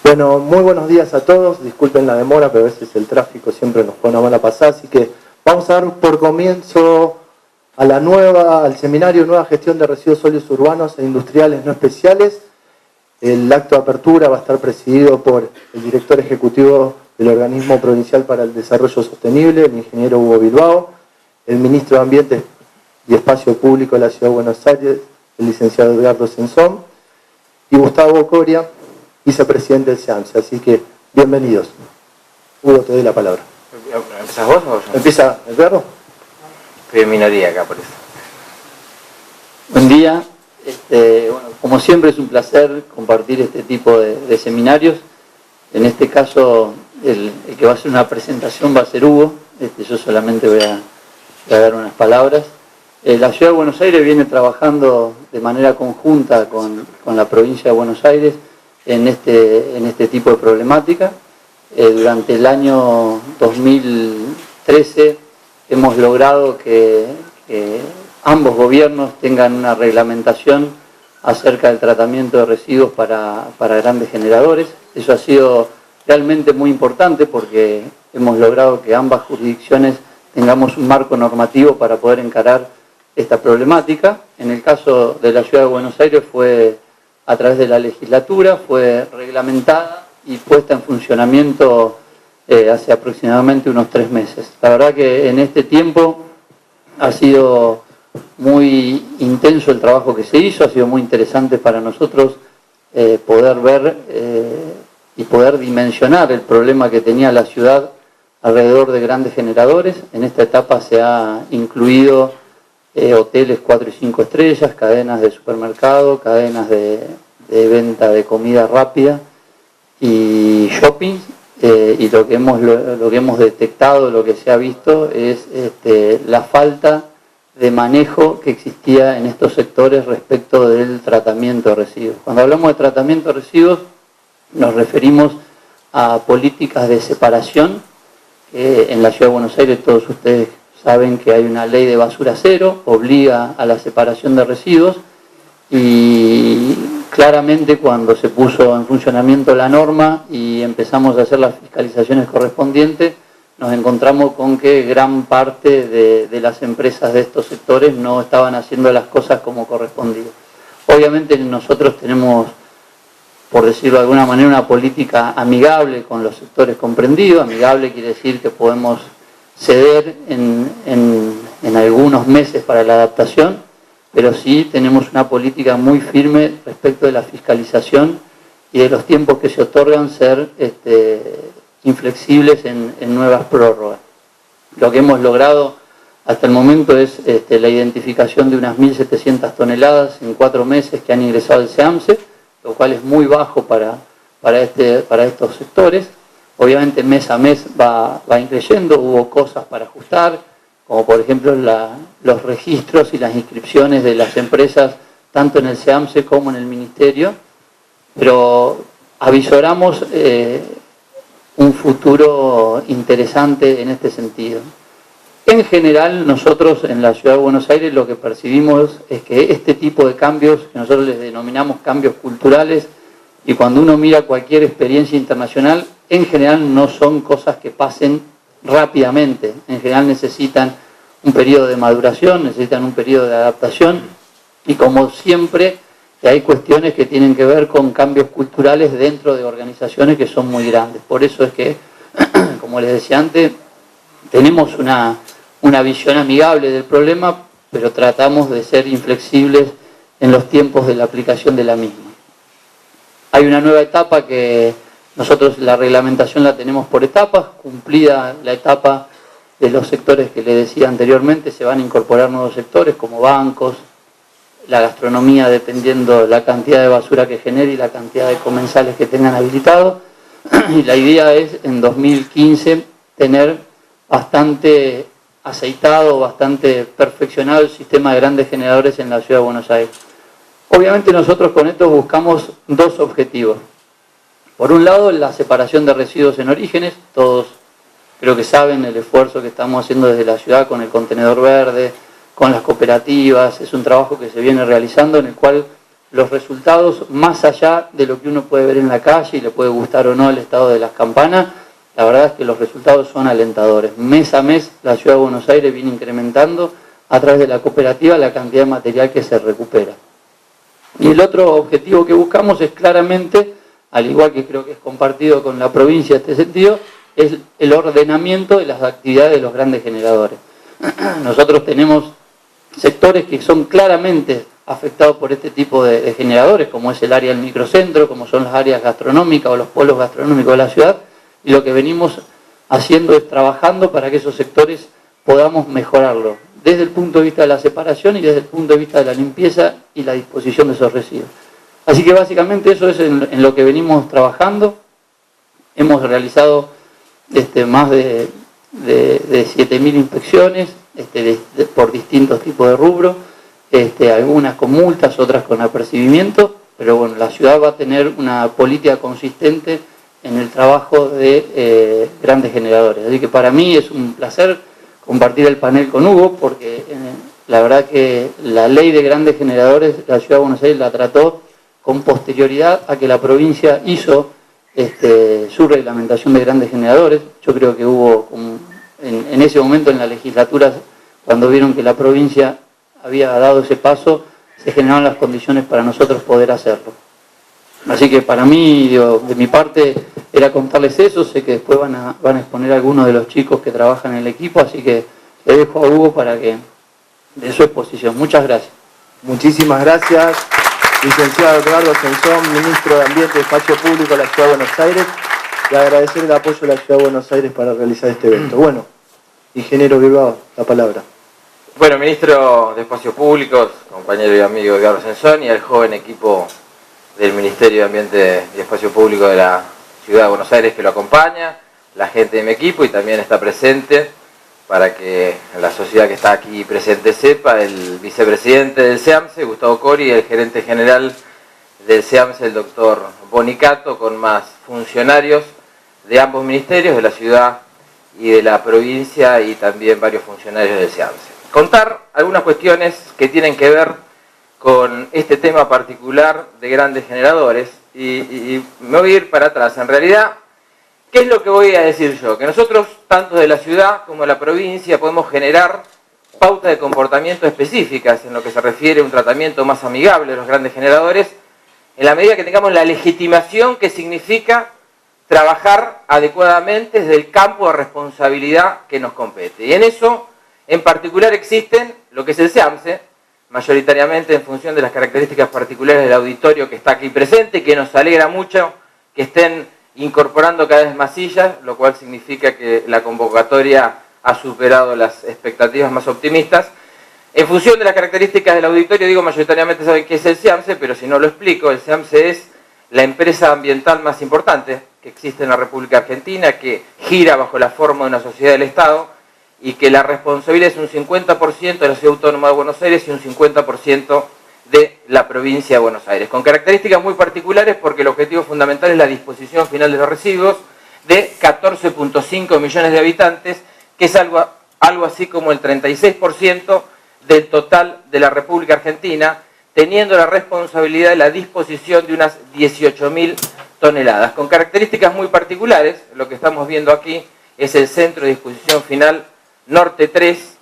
Bueno, muy buenos días a todos. Disculpen la demora, pero a veces el tráfico siempre nos pone a mala pasada. Así que vamos a dar por comienzo al seminario Nueva Gestión de Residuos Sólidos Urbanos e Industriales No Especiales. El acto de apertura va a estar presidido por el director ejecutivo del Organismo Provincial para el Desarrollo Sostenible, el ingeniero Hugo Bilbao, el ministro de Ambiente y Espacio Público de la Ciudad de Buenos Aires, el licenciado Edgardo Sensón, y Gustavo Coria, vicepresidente del SEAMSE. Así que, bienvenidos. Hugo, te doy la palabra. ¿Empezás vos o yo? ¿Empieza Edgardo? Estoy en minoría acá, por eso. Buen día. Bueno, como siempre es un placer compartir este tipo de seminarios. En este caso, el que va a hacer una presentación va a ser Hugo. Yo solamente voy a dar unas palabras. La Ciudad de Buenos Aires viene trabajando de manera conjunta con la provincia de Buenos Aires en este tipo de problemática. Durante el año 2013 hemos logrado que ambos gobiernos tengan una reglamentación acerca del tratamiento de residuos para grandes generadores. Eso ha sido realmente muy importante porque hemos logrado que ambas jurisdicciones tengamos un marco normativo para poder encarar esta problemática. En el caso de la Ciudad de Buenos Aires fue a través de la legislatura, fue reglamentada y puesta en funcionamiento hace aproximadamente unos 3 meses. La verdad que en este tiempo ha sido muy intenso el trabajo que se hizo, ha sido muy interesante para nosotros poder ver y poder dimensionar el problema que tenía la ciudad alrededor de grandes generadores. En esta etapa se ha incluido hoteles 4 y 5 estrellas, cadenas de supermercado, cadenas de venta de comida rápida y shopping. Y lo que hemos detectado, lo que se ha visto es la falta de manejo que existía en estos sectores respecto del tratamiento de residuos. Cuando hablamos de tratamiento de residuos nos referimos a políticas de separación. En la Ciudad de Buenos Aires todos ustedes saben que hay una ley de basura cero, obliga a la separación de residuos, y claramente cuando se puso en funcionamiento la norma y empezamos a hacer las fiscalizaciones correspondientes, nos encontramos con que gran parte de las empresas de estos sectores no estaban haciendo las cosas como correspondía. Obviamente nosotros tenemos, por decirlo de alguna manera, una política amigable con los sectores comprendidos. Amigable quiere decir que podemos ceder en algunos meses para la adaptación, pero sí tenemos una política muy firme respecto de la fiscalización y de los tiempos que se otorgan ser inflexibles en nuevas prórrogas. Lo que hemos logrado hasta el momento es la identificación de unas 1.700 toneladas en 4 meses que han ingresado al SEAMSE, lo cual es muy bajo para estos sectores. Obviamente mes a mes va increyendo, hubo cosas para ajustar, como por ejemplo los registros y las inscripciones de las empresas, tanto en el SEAMSE como en el Ministerio, pero avisoramos un futuro interesante en este sentido. En general, nosotros en la Ciudad de Buenos Aires lo que percibimos es que este tipo de cambios, que nosotros les denominamos cambios culturales, y cuando uno mira cualquier experiencia internacional, en general no son cosas que pasen rápidamente. En general necesitan un periodo de maduración, necesitan un periodo de adaptación, y como siempre hay cuestiones que tienen que ver con cambios culturales dentro de organizaciones que son muy grandes. Por eso es que, como les decía antes, tenemos una visión amigable del problema, pero tratamos de ser inflexibles en los tiempos de la aplicación de la misma. Hay una nueva etapa que nosotros la reglamentación la tenemos por etapas. Cumplida la etapa de los sectores que les decía anteriormente, se van a incorporar nuevos sectores como bancos, la gastronomía, dependiendo de la cantidad de basura que genere y la cantidad de comensales que tengan habilitados. Y la idea es en 2015 tener bastante aceitado, bastante perfeccionado el sistema de grandes generadores en la Ciudad de Buenos Aires. Obviamente nosotros con esto buscamos 2 objetivos. Por un lado, la separación de residuos en orígenes. Todos creo que saben el esfuerzo que estamos haciendo desde la ciudad con el contenedor verde, con las cooperativas. Es un trabajo que se viene realizando en el cual los resultados, más allá de lo que uno puede ver en la calle y le puede gustar o no el estado de las campanas, la verdad es que los resultados son alentadores. Mes a mes la Ciudad de Buenos Aires viene incrementando a través de la cooperativa la cantidad de material que se recupera. Y el otro objetivo que buscamos es claramente, al igual que creo que es compartido con la provincia en este sentido, es el ordenamiento de las actividades de los grandes generadores. Nosotros tenemos sectores que son claramente afectados por este tipo de generadores, como es el área del microcentro, como son las áreas gastronómicas o los polos gastronómicos de la ciudad, y lo que venimos haciendo es trabajando para que esos sectores podamos mejorarlo, desde el punto de vista de la separación y desde el punto de vista de la limpieza y la disposición de esos residuos. Así que básicamente eso es en lo que venimos trabajando. Hemos realizado más de 7.000 inspecciones por distintos tipos de rubros, algunas con multas, otras con apercibimiento, pero bueno, la ciudad va a tener una política consistente en el trabajo de grandes generadores. Así que para mí es un placer compartir el panel con Hugo, porque la verdad que la ley de grandes generadores, la Ciudad de Buenos Aires la trató con posterioridad a que la provincia hizo su reglamentación de grandes generadores. Yo creo que hubo, en ese momento en la legislatura, cuando vieron que la provincia había dado ese paso, se generaron las condiciones para nosotros poder hacerlo. Así que para mí, de mi parte, era contarles eso. Sé que después van a exponer a algunos de los chicos que trabajan en el equipo, así que le dejo a Hugo para que dé su exposición. Muchas gracias. Muchísimas gracias, licenciado Edgardo Ascensión, ministro de Ambiente y Espacio Público de la Ciudad de Buenos Aires, y agradecer el apoyo de la Ciudad de Buenos Aires para realizar este evento. Bueno, ingeniero Bilbao, la palabra. Bueno, ministro de Espacios Públicos, compañero y amigo Edgardo Ascensión, y al joven equipo del Ministerio de Ambiente y Espacio Público de la Ciudad de Buenos Aires que lo acompaña, la gente de mi equipo y también está presente, para que la sociedad que está aquí presente sepa, el vicepresidente del SEAMSE, Gustavo Cori, y el gerente general del SEAMSE, el doctor Bonicato, con más funcionarios de ambos ministerios, de la ciudad y de la provincia, y también varios funcionarios del SEAMSE. Contar algunas cuestiones que tienen que ver con este tema particular de grandes generadores, y me voy a ir para atrás. En realidad, ¿qué es lo que voy a decir yo? Que nosotros, tanto de la ciudad como de la provincia, podemos generar pautas de comportamiento específicas en lo que se refiere a un tratamiento más amigable de los grandes generadores, en la medida que tengamos la legitimación que significa trabajar adecuadamente desde el campo de responsabilidad que nos compete. Y en eso, en particular, existen lo que es el SEAMSE, mayoritariamente en función de las características particulares del auditorio que está aquí presente, que nos alegra mucho que estén incorporando cada vez más sillas, lo cual significa que la convocatoria ha superado las expectativas más optimistas. En función de las características del auditorio, digo mayoritariamente saben qué es el SEAMSE, pero si no lo explico, el SEAMSE es la empresa ambiental más importante que existe en la República Argentina, que gira bajo la forma de una sociedad del Estado, y que la responsabilidad es un 50% de la Ciudad Autónoma de Buenos Aires y un 50% de la provincia de Buenos Aires, con características muy particulares, porque el objetivo fundamental es la disposición final de los residuos de 14.5 millones de habitantes, que es algo así como el 36% del total de la República Argentina, teniendo la responsabilidad de la disposición de unas 18.000 toneladas, con características muy particulares. Lo que estamos viendo aquí es el centro de disposición final Norte 3,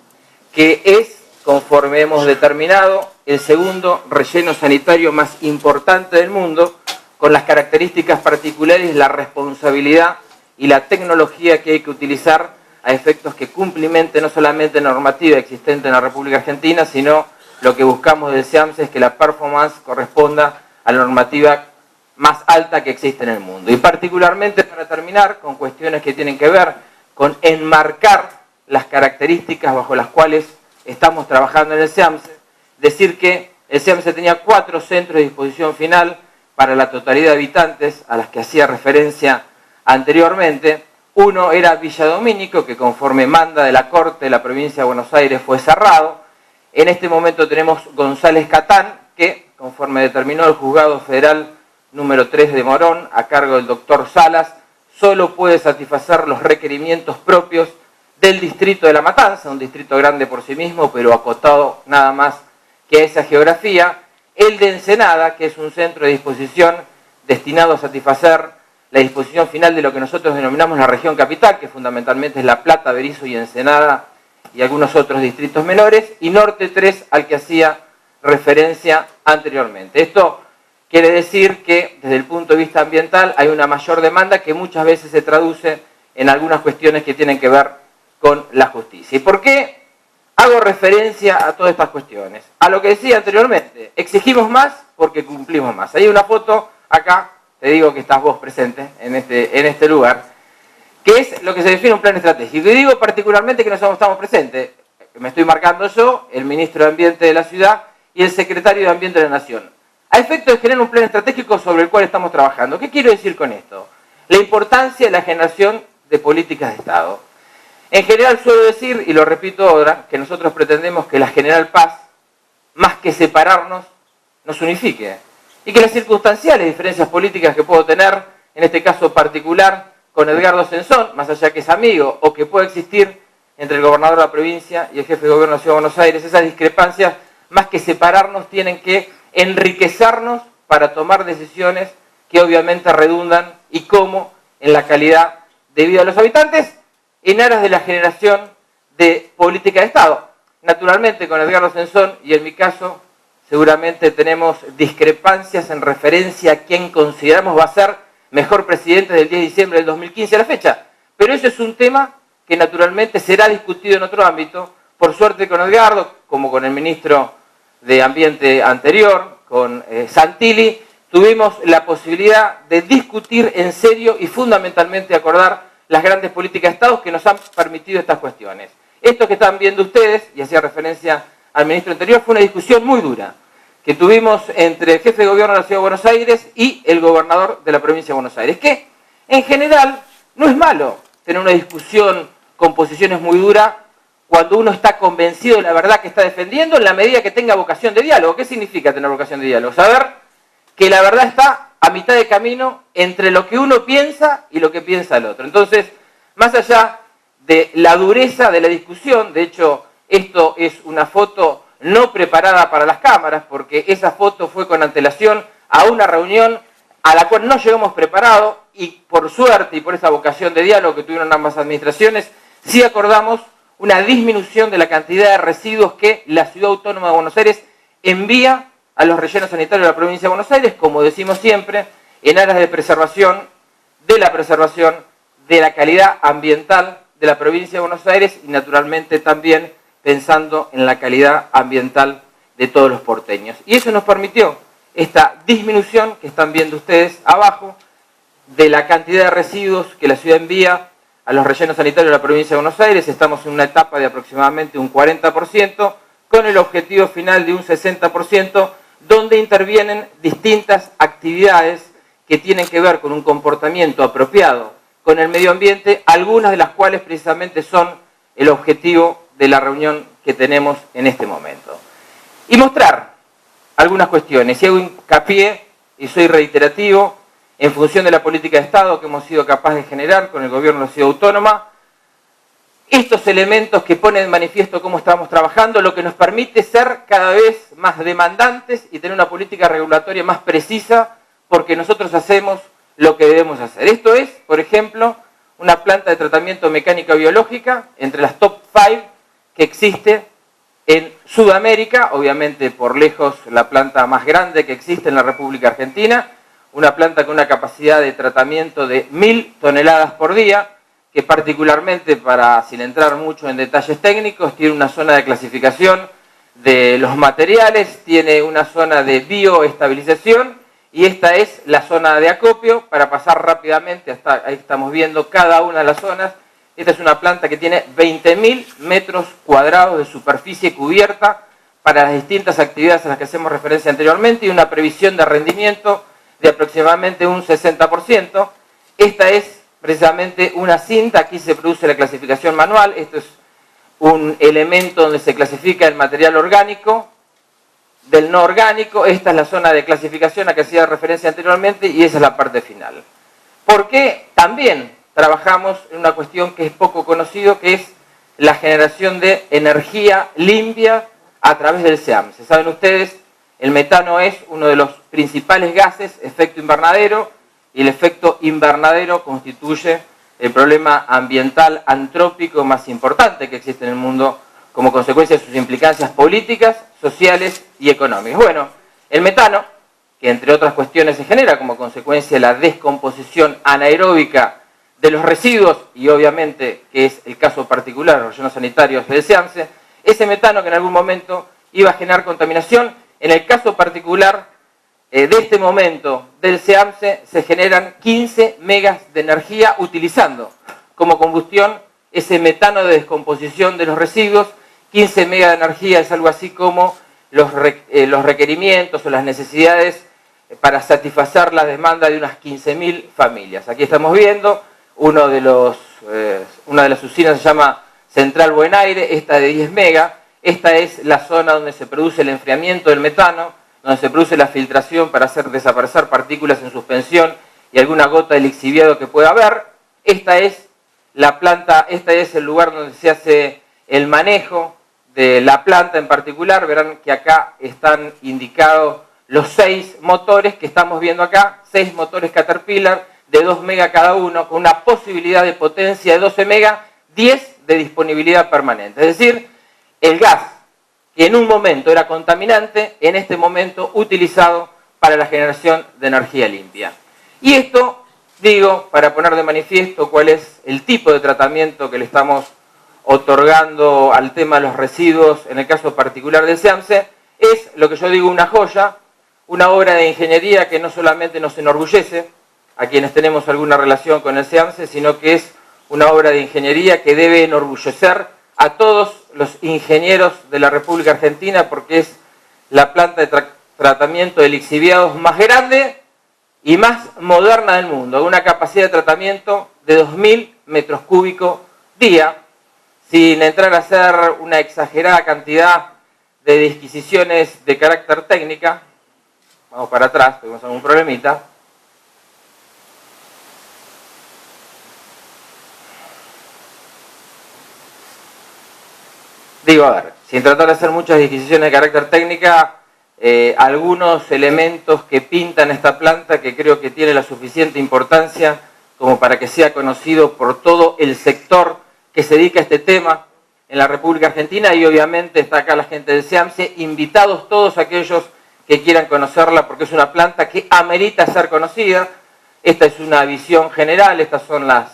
que es, conforme hemos determinado, el segundo relleno sanitario más importante del mundo, con las características particulares, la responsabilidad y la tecnología que hay que utilizar a efectos que cumplimenten no solamente la normativa existente en la República Argentina, sino lo que buscamos del SEAMSE es que la performance corresponda a la normativa más alta que existe en el mundo. Y particularmente, para terminar, con cuestiones que tienen que ver con enmarcar las características bajo las cuales estamos trabajando en el SEAMSE, decir que el SEAMSE tenía 4 centros de disposición final para la totalidad de habitantes a las que hacía referencia anteriormente. Uno era Villa Domínico, que conforme manda de la Corte de la provincia de Buenos Aires fue cerrado. En este momento tenemos González Catán, que conforme determinó el Juzgado Federal número 3 de Morón, a cargo del doctor Salas, solo puede satisfacer los requerimientos propios del distrito de La Matanza, un distrito grande por sí mismo, pero acotado nada más que a esa geografía. el de Ensenada, que es un centro de disposición destinado a satisfacer la disposición final de lo que nosotros denominamos la región capital, que fundamentalmente es La Plata, Berisso y Ensenada y algunos otros distritos menores, y Norte 3, al que hacía referencia anteriormente. Esto quiere decir que desde el punto de vista ambiental hay una mayor demanda que muchas veces se traduce en algunas cuestiones que tienen que ver con la justicia. ¿Y por qué hago referencia a todas estas cuestiones? A lo que decía anteriormente, exigimos más porque cumplimos más. Hay una foto acá, te digo que estás vos presente en este lugar, que es lo que se define un plan estratégico. Y digo particularmente que no estamos presentes, me estoy marcando yo, el ministro de Ambiente de la ciudad y el secretario de Ambiente de la Nación, a efecto de generar un plan estratégico sobre el cual estamos trabajando. ¿Qué quiero decir con esto? La importancia de la generación de políticas de Estado. En general suelo decir, y lo repito ahora, que nosotros pretendemos que la General Paz, más que separarnos, nos unifique. Y que las circunstanciales diferencias políticas que puedo tener, en este caso particular, con Edgardo Sensón, más allá que es amigo, o que puede existir entre el gobernador de la provincia y el jefe de gobierno de la Ciudad de Buenos Aires, esas discrepancias, más que separarnos, tienen que enriquecernos para tomar decisiones que obviamente redundan, y cómo, en la calidad de vida de los habitantes, en aras de la generación de política de Estado. Naturalmente, con Edgardo Sensón, y en mi caso, seguramente tenemos discrepancias en referencia a quién consideramos va a ser mejor presidente del 10 de diciembre del 2015 a la fecha. Pero eso es un tema que naturalmente será discutido en otro ámbito. Por suerte con Edgardo, como con el ministro de Ambiente anterior, con Santilli, tuvimos la posibilidad de discutir en serio y fundamentalmente acordar las grandes políticas de Estado que nos han permitido estas cuestiones. Esto que están viendo ustedes, y hacía referencia al ministro anterior, fue una discusión muy dura que tuvimos entre el jefe de gobierno de la Ciudad de Buenos Aires y el gobernador de la provincia de Buenos Aires, que en general no es malo tener una discusión con posiciones muy duras cuando uno está convencido de la verdad que está defendiendo, en la medida que tenga vocación de diálogo. ¿Qué significa tener vocación de diálogo? Saber que la verdad está a mitad de camino entre lo que uno piensa y lo que piensa el otro. Entonces, más allá de la dureza de la discusión, de hecho, esto es una foto no preparada para las cámaras, porque esa foto fue con antelación a una reunión a la cual no llegamos preparados, y por suerte y por esa vocación de diálogo que tuvieron ambas administraciones, sí acordamos una disminución de la cantidad de residuos que la Ciudad Autónoma de Buenos Aires envía a los rellenos sanitarios de la provincia de Buenos Aires, como decimos siempre, en aras de preservación de la calidad ambiental de la provincia de Buenos Aires y naturalmente también pensando en la calidad ambiental de todos los porteños. Y eso nos permitió esta disminución que están viendo ustedes abajo de la cantidad de residuos que la ciudad envía a los rellenos sanitarios de la provincia de Buenos Aires. Estamos en una etapa de aproximadamente un 40%, con el objetivo final de un 60%, donde intervienen distintas actividades que tienen que ver con un comportamiento apropiado con el medio ambiente, algunas de las cuales precisamente son el objetivo de la reunión que tenemos en este momento. Y mostrar algunas cuestiones, y hago hincapié, y soy reiterativo, en función de la política de Estado que hemos sido capaces de generar con el gobierno de la Ciudad Autónoma, estos elementos que ponen en manifiesto cómo estamos trabajando, lo que nos permite ser cada vez más demandantes y tener una política regulatoria más precisa, porque nosotros hacemos lo que debemos hacer. Esto es, por ejemplo, una planta de tratamiento mecánica biológica entre las top 5 que existe en Sudamérica, obviamente por lejos la planta más grande que existe en la República Argentina, una planta con una capacidad de tratamiento de 1000 toneladas por día, que particularmente, para sin entrar mucho en detalles técnicos, tiene una zona de clasificación de los materiales, tiene una zona de bioestabilización, y esta es la zona de acopio. Para pasar rápidamente, hasta ahí estamos viendo cada una de las zonas. Esta es una planta que tiene 20.000 metros cuadrados de superficie cubierta para las distintas actividades a las que hacemos referencia anteriormente, y una previsión de rendimiento de aproximadamente un 60%. Esta es precisamente una cinta, aquí se produce la clasificación manual. Esto es un elemento donde se clasifica el material orgánico del no orgánico. Esta es la zona de clasificación a la que hacía referencia anteriormente, y esa es la parte final. ¿Por qué? También trabajamos en una cuestión que es poco conocido, que es la generación de energía limpia a través del SEAM. Se saben ustedes, el metano es uno de los principales gases, efecto invernadero, y el efecto invernadero constituye el problema ambiental antrópico más importante que existe en el mundo como consecuencia de sus implicancias políticas, sociales y económicas. Bueno, el metano, que entre otras cuestiones se genera como consecuencia de la descomposición anaeróbica de los residuos, y obviamente que es el caso particular de los rellenos sanitarios del SEAMSE, ese metano que en algún momento iba a generar contaminación, en el caso particular de este momento del SEAMSE se generan 15 megas de energía utilizando como combustión ese metano de descomposición de los residuos. 15 megas de energía es algo así como los requerimientos o las necesidades para satisfacer la demanda de unas 15.000 familias. Aquí estamos viendo una de las usinas se llama Central Buen Aire, esta de 10 megas. Esta es la zona donde se produce el enfriamiento del metano, donde se produce la filtración para hacer desaparecer partículas en suspensión y alguna gota de lixiviado que pueda haber. Esta es la planta, este es el lugar donde se hace el manejo de la planta en particular. Verán que acá están indicados los 6 motores que estamos viendo acá, 6 motores Caterpillar de 2 megas cada uno, con una posibilidad de potencia de 12 megas, 10 de disponibilidad permanente. Es decir, el gas que en un momento era contaminante, en este momento utilizado para la generación de energía limpia. Y esto, digo, para poner de manifiesto cuál es el tipo de tratamiento que le estamos otorgando al tema de los residuos, en el caso particular del SEAMSE, es lo que yo digo una joya, una obra de ingeniería que no solamente nos enorgullece a quienes tenemos alguna relación con el SEAMSE, sino que es una obra de ingeniería que debe enorgullecer a todos los ingenieros de la República Argentina, porque es la planta de tratamiento de lixiviados más grande y más moderna del mundo, una capacidad de tratamiento de 2.000 metros cúbicos día, sin entrar a hacer una exagerada cantidad de disquisiciones de carácter técnica. Vamos para atrás, tenemos algún problemita. Digo, a ver, sin tratar de hacer muchas disquisiciones de carácter técnica, algunos elementos que pintan esta planta que creo que tiene la suficiente importancia como para que sea conocido por todo el sector que se dedica a este tema en la República Argentina, y obviamente está acá la gente del SEAMSE, invitados todos aquellos que quieran conocerla, porque es una planta que amerita ser conocida. Esta es una visión general, estas son las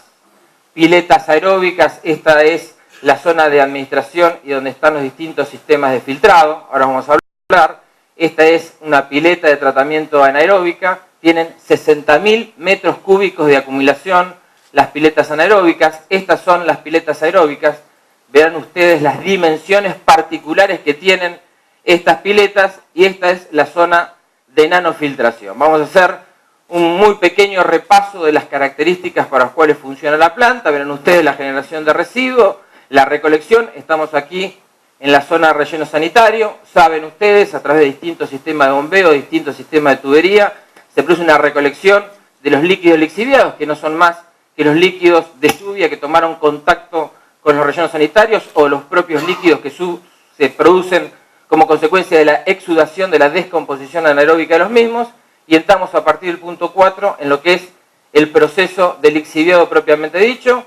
piletas aeróbicas, esta es la zona de administración y donde están los distintos sistemas de filtrado. Ahora vamos a hablar. Esta es una pileta de tratamiento anaeróbica, tienen 60.000 metros cúbicos de acumulación las piletas anaeróbicas. Estas son las piletas aeróbicas. Verán ustedes las dimensiones particulares que tienen estas piletas, y esta es la zona de nanofiltración. Vamos a hacer un muy pequeño repaso de las características para las cuales funciona la planta. Verán ustedes la generación de residuos, la recolección. Estamos aquí en la zona de relleno sanitario. Saben ustedes, a través de distintos sistemas de bombeo, distintos sistemas de tubería, se produce una recolección de los líquidos lixiviados, que no son más que los líquidos de lluvia que tomaron contacto con los rellenos sanitarios, o los propios líquidos que se producen como consecuencia de la exudación, de la descomposición anaeróbica de los mismos. Y entramos a partir del punto 4 en lo que es el proceso de lixiviado propiamente dicho.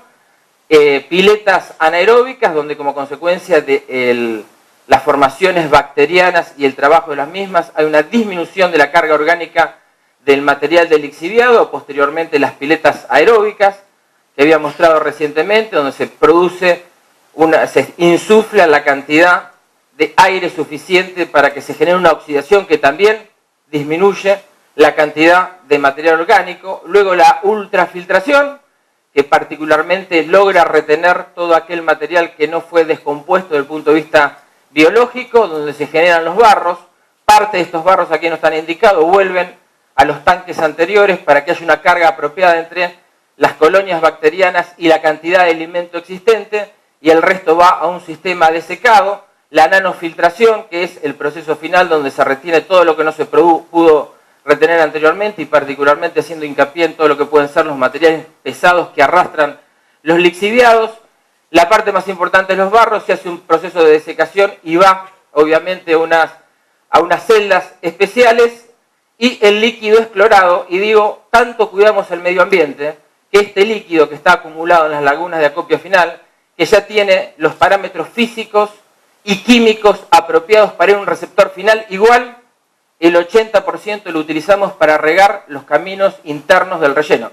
Piletas anaeróbicas, donde como consecuencia de las formaciones bacterianas y el trabajo de las mismas hay una disminución de la carga orgánica del material del lixiviado. Posteriormente las piletas aeróbicas, que había mostrado recientemente, donde se produce se insufla la cantidad de aire suficiente para que se genere una oxidación que también disminuye la cantidad de material orgánico. Luego la ultrafiltración, que particularmente logra retener todo aquel material que no fue descompuesto desde el punto de vista biológico, donde se generan los barros. Parte de estos barros, aquí no están indicados, vuelven a los tanques anteriores para que haya una carga apropiada entre las colonias bacterianas y la cantidad de alimento existente, y el resto va a un sistema de secado. La nanofiltración, que es el proceso final donde se retiene todo lo que no se pudo retener anteriormente, y particularmente haciendo hincapié en todo lo que pueden ser los materiales pesados que arrastran los lixiviados. La parte más importante de los barros, se hace un proceso de desecación y va obviamente a unas celdas especiales y el líquido es clorado. Y digo, tanto cuidamos el medio ambiente, que este líquido que está acumulado en las lagunas de acopio final, que ya tiene los parámetros físicos y químicos apropiados para ir a un receptor final, igual el 80% lo utilizamos para regar los caminos internos del relleno.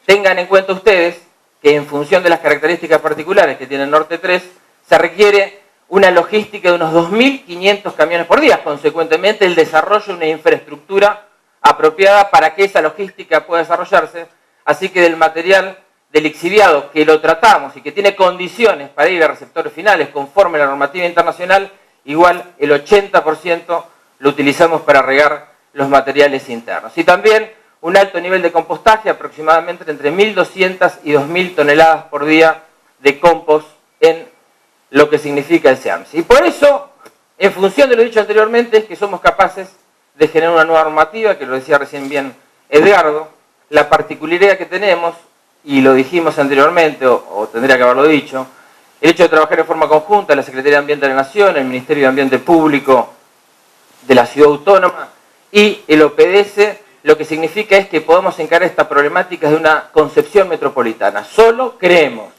Tengan en cuenta ustedes que en función de las características particulares que tiene el Norte 3, se requiere una logística de unos 2.500 camiones por día, consecuentemente el desarrollo de una infraestructura apropiada para que esa logística pueda desarrollarse, así que del material del lixiviado que lo tratamos y que tiene condiciones para ir a receptores finales conforme a la normativa internacional, igual el 80% lo utilizamos para regar los materiales internos. Y también un alto nivel de compostaje, aproximadamente entre 1.200 y 2.000 toneladas por día de compost en lo que significa el SEAMSE. Y por eso, en función de lo dicho anteriormente, es que somos capaces de generar una nueva normativa, que lo decía recién bien Edgardo. La particularidad que tenemos, y lo dijimos anteriormente, o tendría que haberlo dicho, el hecho de trabajar de forma conjunta la Secretaría de Ambiente de la Nación, el Ministerio de Ambiente Público de la Ciudad Autónoma y el OPDS, lo que significa es que podemos encarar esta problemática de una concepción metropolitana. Solo creemos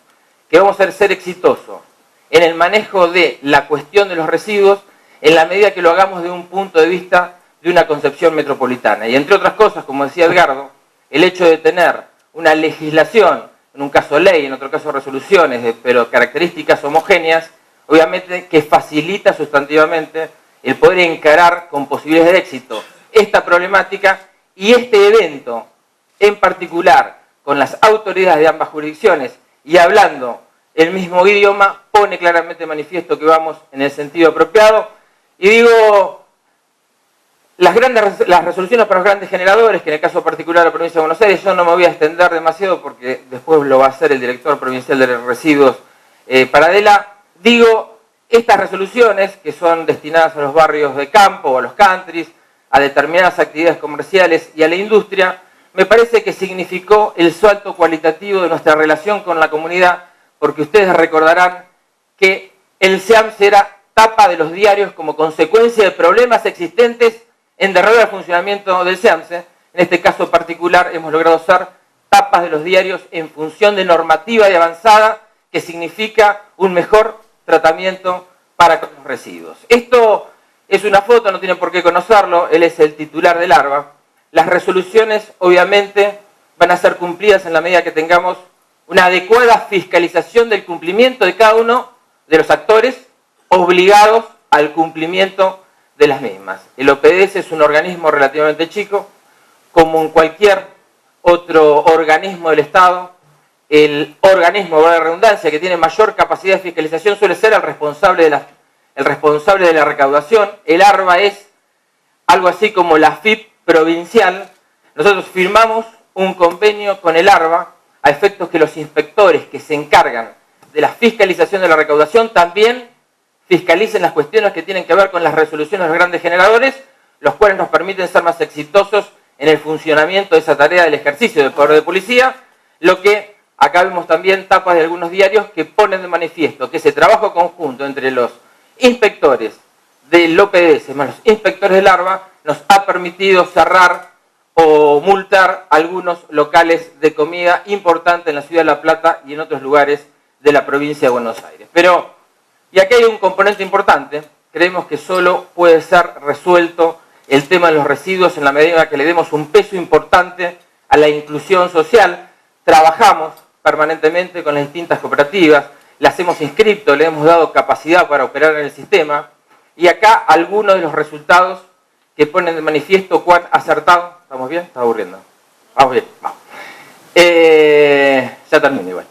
que vamos a ser exitosos en el manejo de la cuestión de los residuos en la medida que lo hagamos de un punto de vista de una concepción metropolitana. Y entre otras cosas, como decía Edgardo, el hecho de tener una legislación, en un caso ley, en otro caso resoluciones, pero características homogéneas, obviamente que facilita sustantivamente el poder encarar con posibilidades de éxito esta problemática y este evento en particular con las autoridades de ambas jurisdicciones y hablando el mismo idioma pone claramente de manifiesto que vamos en el sentido apropiado. Y digo, las resoluciones para los grandes generadores, que en el caso particular de la provincia de Buenos Aires, yo no me voy a extender demasiado porque después lo va a hacer el director provincial de residuos Paradela. Digo, estas resoluciones que son destinadas a los barrios de campo o a los countries, a determinadas actividades comerciales y a la industria, me parece que significó el salto cualitativo de nuestra relación con la comunidad, porque ustedes recordarán que el SEAMSE era tapa de los diarios como consecuencia de problemas existentes en derrotero al funcionamiento del SEAMSE. En este caso particular hemos logrado ser tapas de los diarios en función de normativa y avanzada que significa un mejor tratamiento para los residuos. Esto es una foto, no tienen por qué conocerlo, él es el titular del ARBA. Las resoluciones obviamente van a ser cumplidas en la medida que tengamos una adecuada fiscalización del cumplimiento de cada uno de los actores obligados al cumplimiento de las mismas. El OPDS es un organismo relativamente chico, como en cualquier otro organismo del Estado. El organismo, de la redundancia, que tiene mayor capacidad de fiscalización suele ser el responsable de la recaudación. El ARBA es algo así como la FIP provincial. Nosotros firmamos un convenio con el ARBA a efectos que los inspectores que se encargan de la fiscalización de la recaudación también fiscalicen las cuestiones que tienen que ver con las resoluciones de los grandes generadores, los cuales nos permiten ser más exitosos en el funcionamiento de esa tarea del ejercicio del poder de policía, lo que acá vemos también tapas de algunos diarios que ponen de manifiesto que ese trabajo conjunto entre los inspectores del OPDS más los inspectores del ARBA nos ha permitido cerrar o multar algunos locales de comida importantes en la ciudad de La Plata y en otros lugares de la provincia de Buenos Aires. Pero, y aquí hay un componente importante, creemos que solo puede ser resuelto el tema de los residuos en la medida que le demos un peso importante a la inclusión social. Trabajamos permanentemente con las distintas cooperativas, las hemos inscrito, le hemos dado capacidad para operar en el sistema, y acá algunos de los resultados que ponen de manifiesto cuán acertado. ¿Estamos bien? ¿Está aburriendo? Vamos bien, vamos. Ya termino igual.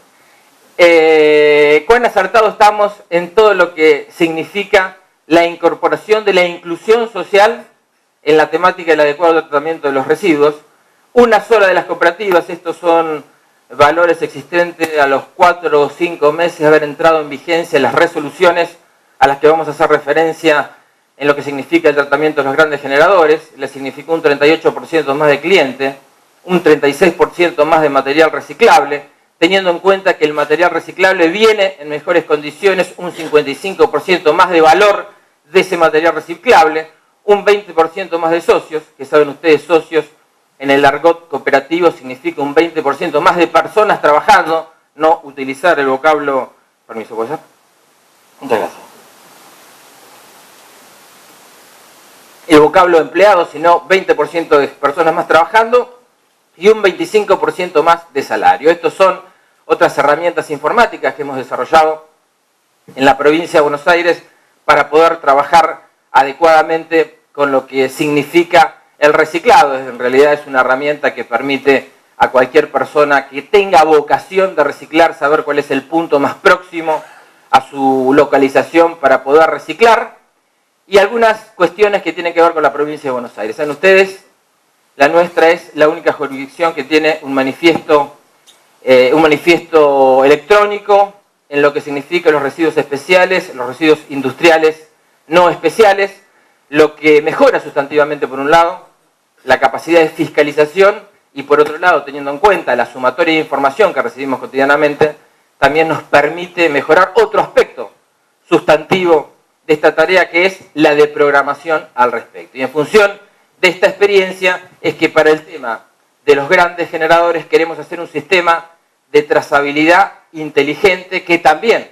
Cuán acertado estamos en todo lo que significa la incorporación de la inclusión social en la temática del adecuado tratamiento de los residuos. Una sola de las cooperativas, estos son valores existentes a los 4 o 5 meses de haber entrado en vigencia las resoluciones a las que vamos a hacer referencia en lo que significa el tratamiento de los grandes generadores. Le significó un 38% más de cliente, un 36% más de material reciclable, teniendo en cuenta que el material reciclable viene en mejores condiciones, un 55% más de valor de ese material reciclable, un 20% más de socios, que saben ustedes, socios en el argot cooperativo significa un 20% más de personas trabajando, no utilizar el vocablo... Permiso, ¿puede ser? Muchas gracias. El vocablo empleado, sino 20% de personas más trabajando y un 25% más de salario. Estas son otras herramientas informáticas que hemos desarrollado en la provincia de Buenos Aires para poder trabajar adecuadamente con lo que significa el reciclado. En realidad es una herramienta que permite a cualquier persona que tenga vocación de reciclar saber cuál es el punto más próximo a su localización para poder reciclar, y algunas cuestiones que tienen que ver con la provincia de Buenos Aires. Saben ustedes, la nuestra es la única jurisdicción que tiene un manifiesto electrónico en lo que significa los residuos especiales, los residuos industriales no especiales, lo que mejora sustantivamente, por un lado, la capacidad de fiscalización y, por otro lado, teniendo en cuenta la sumatoria de información que recibimos cotidianamente, también nos permite mejorar otro aspecto sustantivo de esta tarea, que es la de programación al respecto. Y en función de esta experiencia es que para el tema de los grandes generadores queremos hacer un sistema de trazabilidad inteligente que también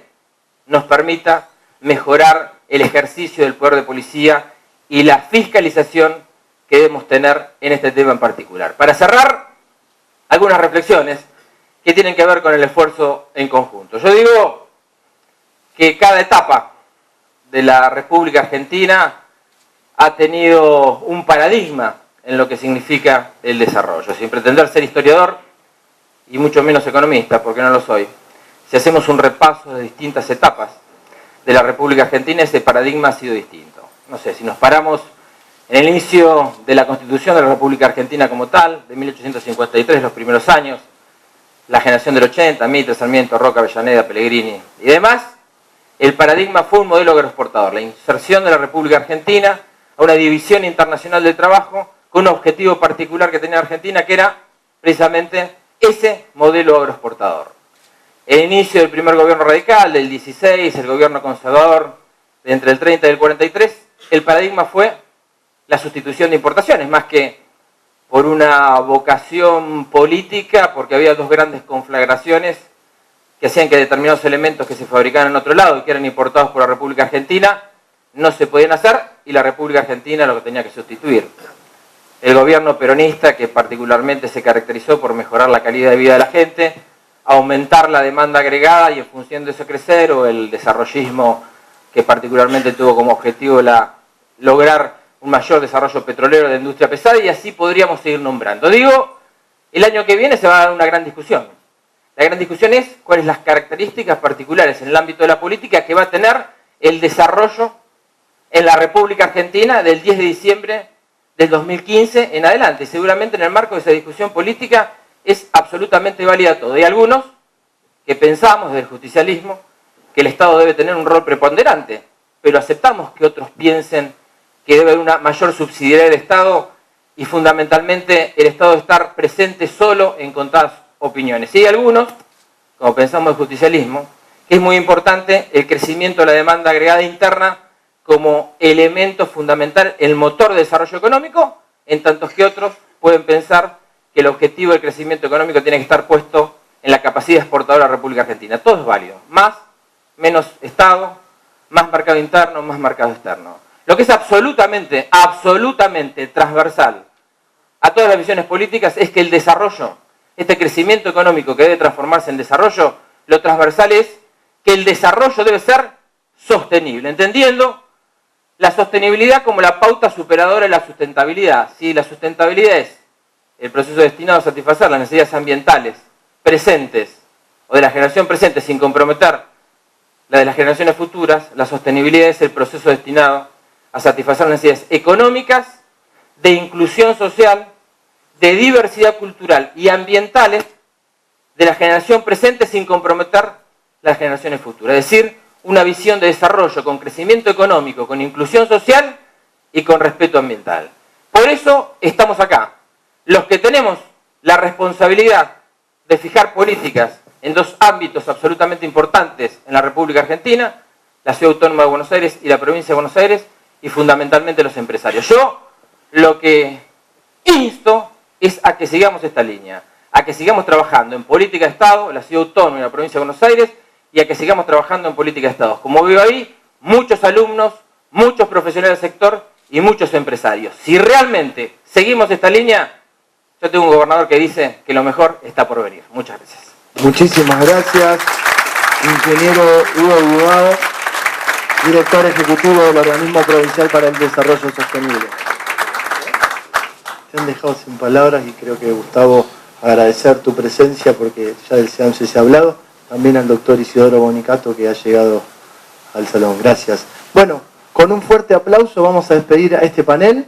nos permita mejorar el ejercicio del poder de policía y la fiscalización que debemos tener en este tema en particular. Para cerrar, algunas reflexiones que tienen que ver con el esfuerzo en conjunto. Yo digo que cada etapa de la República Argentina ha tenido un paradigma en lo que significa el desarrollo. Sin pretender ser historiador y mucho menos economista, porque no lo soy, si hacemos un repaso de distintas etapas de la República Argentina, ese paradigma ha sido distinto. No sé, si nos paramos en el inicio de la Constitución de la República Argentina como tal, de 1853, los primeros años, la generación del 80, Mitre, Sarmiento, Roca, Avellaneda, Pellegrini y demás, el paradigma fue un modelo agroexportador, la inserción de la República Argentina a una división internacional del trabajo con un objetivo particular que tenía Argentina, que era precisamente ese modelo agroexportador. El inicio del primer gobierno radical, del 16, el gobierno conservador de entre el 30 y el 43, el paradigma fue la sustitución de importaciones, más que por una vocación política, porque había dos grandes conflagraciones que hacían que determinados elementos que se fabricaban en otro lado y que eran importados por la República Argentina no se podían hacer, y la República Argentina lo que tenía que sustituir. El gobierno peronista, que particularmente se caracterizó por mejorar la calidad de vida de la gente, aumentar la demanda agregada y en función de eso crecer, o el desarrollismo, que particularmente tuvo como objetivo lograr un mayor desarrollo petrolero de la industria pesada, y así podríamos seguir nombrando. Digo, el año que viene se va a dar una gran discusión. La gran discusión es cuáles las características particulares en el ámbito de la política que va a tener el desarrollo en la República Argentina del 10 de diciembre del 2015 en adelante. Y seguramente en el marco de esa discusión política es absolutamente válida todo. Hay algunos que pensamos desde el justicialismo que el Estado debe tener un rol preponderante, pero aceptamos que otros piensen que debe haber una mayor subsidiariedad del Estado y fundamentalmente el Estado estar presente solo en contadas opiniones. Y hay algunos, como pensamos el justicialismo, que es muy importante el crecimiento de la demanda agregada interna como elemento fundamental, el motor de desarrollo económico, en tanto que otros pueden pensar que el objetivo del crecimiento económico tiene que estar puesto en la capacidad exportadora de la República Argentina. Todo es válido. Más, menos Estado, más mercado interno, más mercado externo. Lo que es absolutamente transversal a todas las visiones políticas es que el desarrollo, este crecimiento económico que debe transformarse en desarrollo, lo transversal es que el desarrollo debe ser sostenible, entendiendo la sostenibilidad como la pauta superadora de la sustentabilidad. Si la sustentabilidad es el proceso destinado a satisfacer las necesidades ambientales presentes o de la generación presente sin comprometer la de las generaciones futuras, la sostenibilidad es el proceso destinado a satisfacer las necesidades económicas, de inclusión social, de diversidad cultural y ambientales de la generación presente sin comprometer las generaciones futuras. Es decir, una visión de desarrollo con crecimiento económico, con inclusión social y con respeto ambiental. Por eso estamos acá. Los que tenemos la responsabilidad de fijar políticas en dos ámbitos absolutamente importantes en la República Argentina, la Ciudad Autónoma de Buenos Aires y la Provincia de Buenos Aires, y fundamentalmente los empresarios. Yo lo que insto es a que sigamos esta línea, a que sigamos trabajando en política de Estado, la ciudad autónoma y la provincia de Buenos Aires, y a que sigamos trabajando en política de Estado. Como veo ahí, muchos alumnos, muchos profesionales del sector y muchos empresarios. Si realmente seguimos esta línea, yo tengo un gobernador que dice que lo mejor está por venir. Muchas gracias. Muchísimas gracias, ingeniero Hugo Bugado, director ejecutivo del Organismo Provincial para el Desarrollo Sostenible. Te han dejado sin palabras y creo que, Gustavo, agradecer tu presencia porque ya del SEAMSE se ha hablado. También al doctor Isidoro Bonicato que ha llegado al salón. Gracias. Bueno, con un fuerte aplauso vamos a despedir a este panel.